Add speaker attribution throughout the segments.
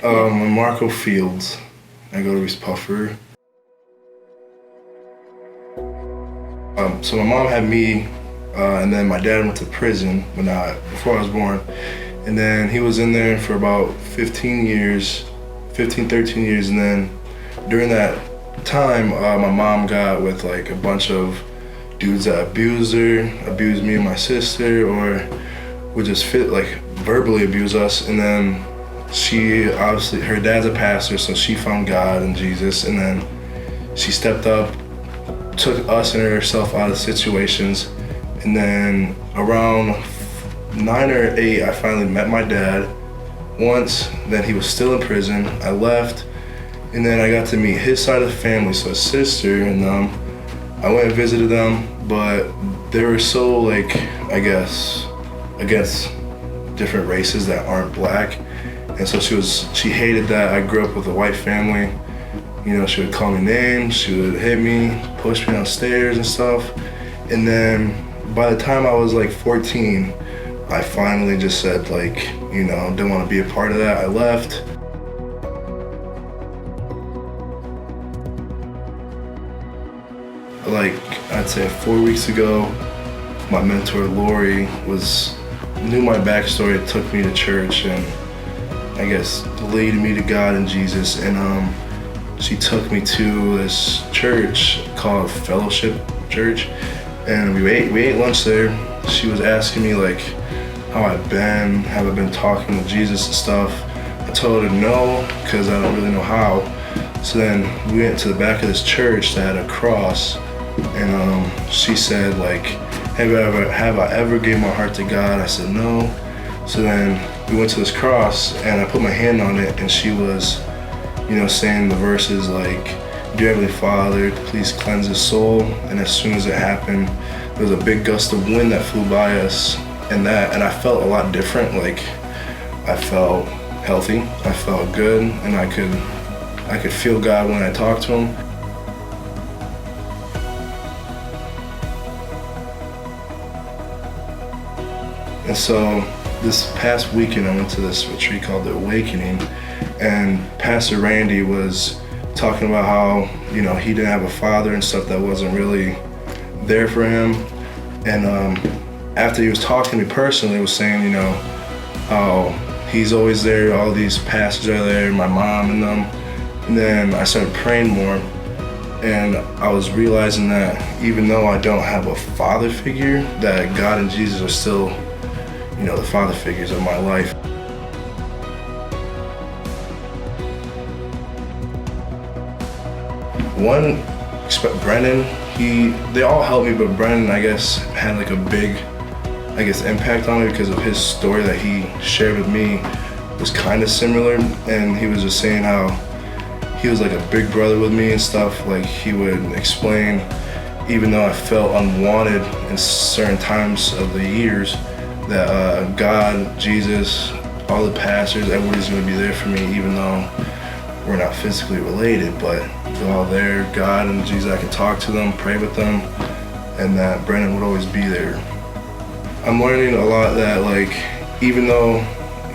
Speaker 1: I'm Marco Fields. I go to East Puffer. So my mom had me, and then my dad went to prison before I was born. And then he was in there for about 15 years, 13 years. And then during that time, my mom got with like a bunch of dudes that abused her, abused me and my sister, or would just verbally abuse us. And then she obviously, her dad's a pastor, so she found God and Jesus. And then she stepped up, took us and herself out of situations. And then around 9 or 8, I finally met my dad once. Then he was still in prison. I left, and then I got to meet his side of the family, so his sister, and I went and visited them, but they were so I guess, against different races that aren't black. And so she hated that I grew up with a white family. You know, she would call me names, she would hit me, push me downstairs and stuff. And then by the time I was 14, I finally just said didn't want to be a part of that. I left. I'd say 4 weeks ago, my mentor Lori knew my backstory, took me to church and I guess lead me to God and Jesus. And she took me to this church called Fellowship Church, and we ate lunch there. She was asking me how I've been, have I been talking with Jesus and stuff. I told her no, because I don't really know how. So then we went to the back of this church that had a cross, and she said have I ever gave my heart to God? I said no. So then we went to this cross and I put my hand on it, and she was saying the verses Dear Heavenly Father, please cleanse his soul. And as soon as it happened, there was a big gust of wind that flew by us, and I felt a lot different. I felt healthy, I felt good, and I could feel God when I talked to him. And so this past weekend I went to this retreat called The Awakening, and Pastor Randy was talking about how he didn't have a father and stuff that wasn't really there for him. And after he was talking to me personally, he was saying how he's always there, all these pastors are there, my mom and them. And then I started praying more, and I was realizing that even though I don't have a father figure, that God and Jesus are still the father figures of my life. One, Brennan, they all helped me, but Brennan, I guess, had a big, impact on me because of his story that he shared with me was kind of similar. And he was just saying how he was a big brother with me and stuff. He would explain, even though I felt unwanted in certain times of the years, that God, Jesus, all the pastors, everybody's gonna be there for me, even though we're not physically related, but they're all there. God and Jesus, I can talk to them, pray with them, and that Brennan would always be there. I'm learning a lot that even though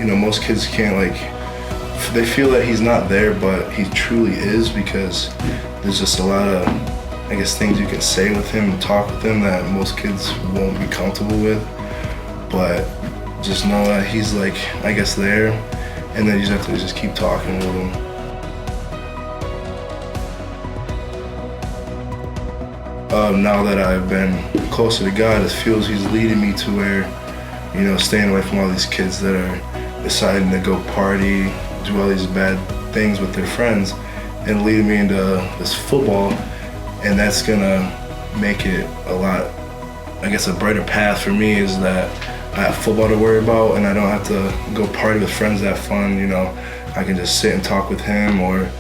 Speaker 1: most kids can't they feel that he's not there, but he truly is, because there's just a lot of things you can say with him and talk with him that most kids won't be comfortable with. But just know that he's there, and then you just have to just keep talking with him. Now that I've been closer to God, it feels he's leading me to where, staying away from all these kids that are deciding to go party, do all these bad things with their friends, and leading me into this football. And that's gonna make it a lot, a brighter path for me, is that I have football to worry about, and I don't have to go party with friends that have fun. I can just sit and talk with him, or